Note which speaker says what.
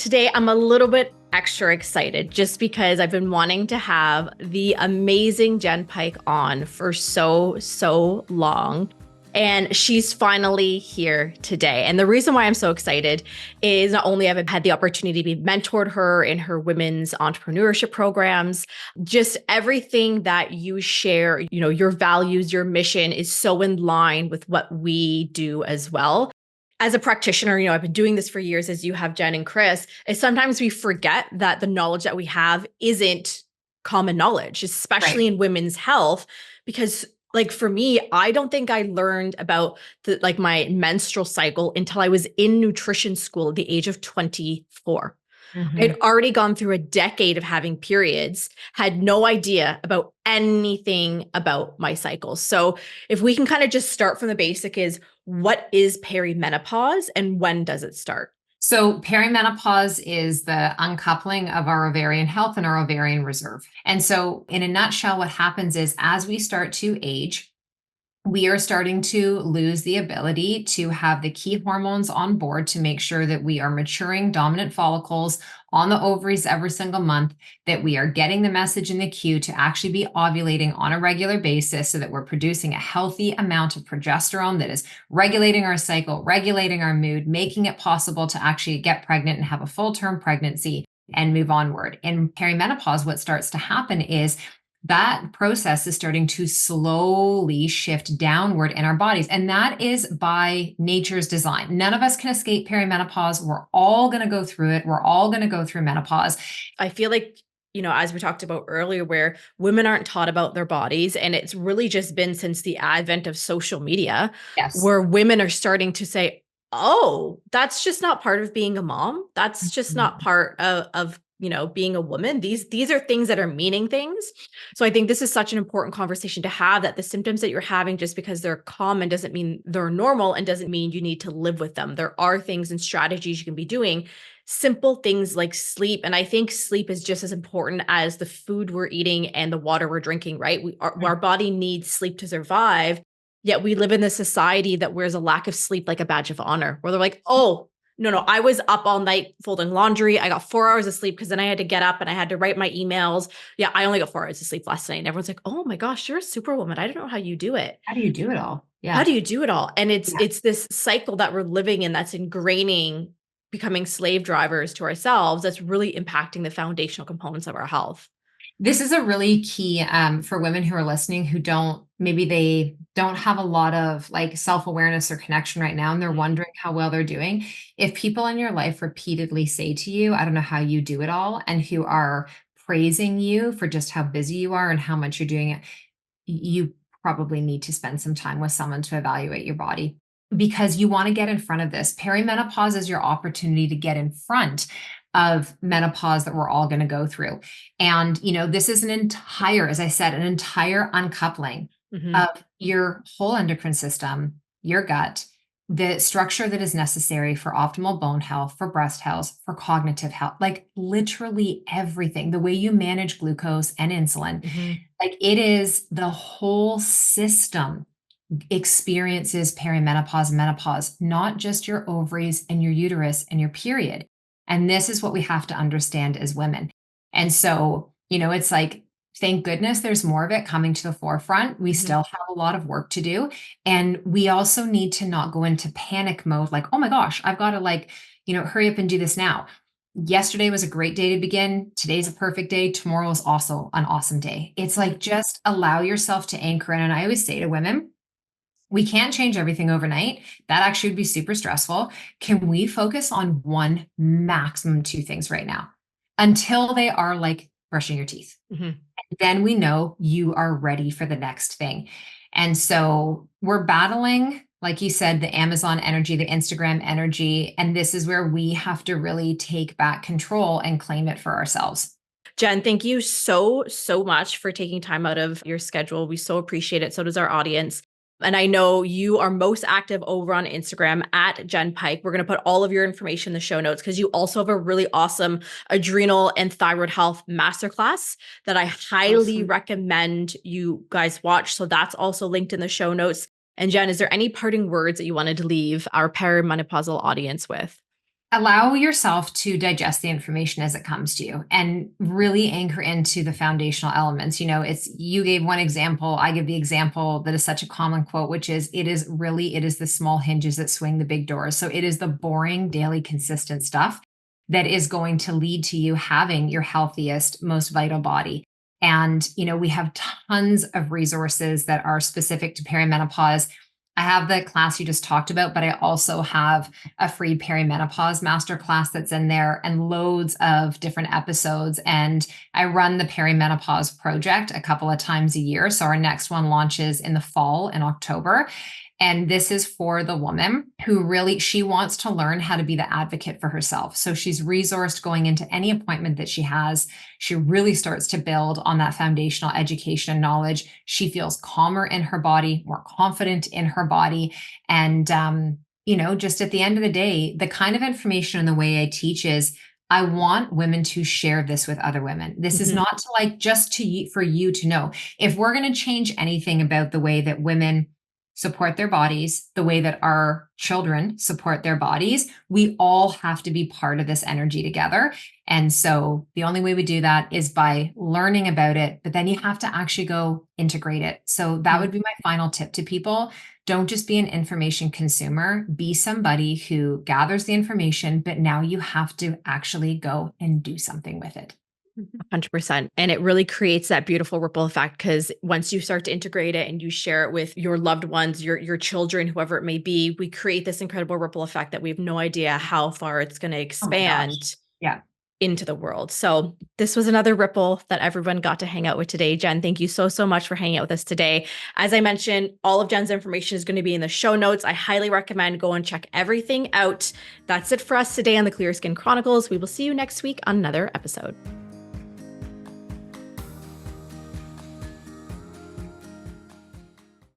Speaker 1: Today, I'm a little bit extra excited just because I've been wanting to have the amazing Jenn Pike on for so long. And she's finally here today. And the reason why I'm so excited is not only have I had the opportunity to be mentored her in her women's entrepreneurship programs, just everything that you share, your values, your mission is so in line with what we do as well. As a practitioner, I've been doing this for years, as you have, Jenn and Chris, is sometimes we forget that the knowledge that we have isn't common knowledge, especially in women's health, because for me, I don't think I learned about my menstrual cycle until I was in nutrition school at the age of 24. I'd already gone through a decade of having periods, had no idea about anything about my cycle. So if we can kind of just start from the basic is, what is perimenopause and when does it start?
Speaker 2: So perimenopause is the uncoupling of our ovarian health and our ovarian reserve. And so in a nutshell, what happens is as we start to age, we are starting to lose the ability to have the key hormones on board to make sure that we are maturing dominant follicles on the ovaries every single month, that we are getting the message in the cue to actually be ovulating on a regular basis so that we're producing a healthy amount of progesterone that is regulating our cycle, regulating our mood, making it possible to actually get pregnant and have a full-term pregnancy and move onward. In perimenopause, what starts to happen is that process is starting to slowly shift downward in our bodies. And that is by nature's design. None of us can escape perimenopause. We're all going to go through it. We're all going to go through menopause.
Speaker 1: I feel like, as we talked about earlier, where women aren't taught about their bodies. And it's really just been since the advent of social media, where women are starting to say, oh, that's just not part of being a mom. That's just not part of being a woman. These are things that are meaning things. So I think this is such an important conversation to have, that the symptoms that you're having, just because they're common doesn't mean they're normal and doesn't mean you need to live with them. There are things and strategies you can be doing, simple things like sleep. And I think sleep is just as important as the food we're eating and the water we're drinking, right? Our body needs sleep to survive. Yet we live in this society that wears a lack of sleep like a badge of honor, where they're like, oh, no, I was up all night folding laundry. I got 4 hours of sleep because then I had to get up and I had to write my emails. Yeah, I only got 4 hours of sleep last night. And everyone's like, oh my gosh, you're a superwoman. I don't know how you do it.
Speaker 2: How do you do it all? Yeah.
Speaker 1: How do you do it all? And it's this cycle that we're living in that's ingraining, becoming slave drivers to ourselves, that's really impacting the foundational components of our health.
Speaker 2: This is a really key for women who are listening who they don't have a lot of self-awareness or connection right now, and they're wondering how well they're doing. If people in your life repeatedly say to you, I don't know how you do it all, and who are praising you for just how busy you are and how much you're doing it, you probably need to spend some time with someone to evaluate your body, because you want to get in front of this. Perimenopause is your opportunity to get in front of menopause that we're all going to go through. And, this is as I said, an entire uncoupling of your whole endocrine system, your gut, the structure that is necessary for optimal bone health, for breast health, for cognitive health, literally everything, the way you manage glucose and insulin, it is the whole system experiences perimenopause and menopause, not just your ovaries and your uterus and your period. And this is what we have to understand as women. And so, it's thank goodness there's more of it coming to the forefront. We still have a lot of work to do. And we also need to not go into panic mode, oh my gosh, I've got to hurry up and do this now. Yesterday was a great day to begin. Today's a perfect day. Tomorrow is also an awesome day. It's just allow yourself to anchor in. And I always say to women, we can't change everything overnight. That actually would be super stressful. Can we focus on one, maximum 2 things right now until they are like brushing your teeth? Then we know you are ready for the next thing. And so we're battling, like you said, the Amazon energy, the Instagram energy. And this is where we have to really take back control and claim it for ourselves.
Speaker 1: Jenn, thank you so much for taking time out of your schedule. We so appreciate it. So does our audience. And I know you are most active over on Instagram at Jenn Pike. We're going to put all of your information in the show notes, because you also have a really awesome adrenal and thyroid health masterclass that I highly recommend you guys watch. So that's also linked in the show notes. And Jenn, is there any parting words that you wanted to leave our perimenopausal audience with?
Speaker 2: Allow yourself to digest the information as it comes to you and really anchor into the foundational elements. You gave one example, I give the example that is such a common quote, which is it is the small hinges that swing the big doors. So it is the boring, daily, consistent stuff that is going to lead to you having your healthiest, most vital body. And, we have tons of resources that are specific to perimenopause. I have the class you just talked about, but I also have a free perimenopause masterclass that's in there and loads of different episodes. And I run the perimenopause project a couple of times a year. So our next one launches in the fall in October. And this is for the woman who really, she wants to learn how to be the advocate for herself. So she's resourced going into any appointment that she has. She really starts to build on that foundational education and knowledge. She feels calmer in her body, more confident in her body. And, just at the end of the day, the kind of information and the way I teach is I want women to share this with other women. This is not to just for you to know. If we're going to change anything about the way that women support their bodies, the way that our children support their bodies, we all have to be part of this energy together. And so the only way we do that is by learning about it, but then you have to actually go integrate it. So that would be my final tip to people. Don't just be an information consumer, be somebody who gathers the information, but now you have to actually go and do something with it.
Speaker 1: 100%. And it really creates that beautiful ripple effect, because once you start to integrate it and you share it with your loved ones, your children, whoever it may be, we create this incredible ripple effect that we have no idea how far it's going to expand into the world. So this was another ripple that everyone got to hang out with today. Jenn, thank you so, so much for hanging out with us today. As I mentioned, all of Jenn's information is going to be in the show notes. I highly recommend go and check everything out. That's it for us today on the Clear Skin Chronicles. We will see you next week on another episode.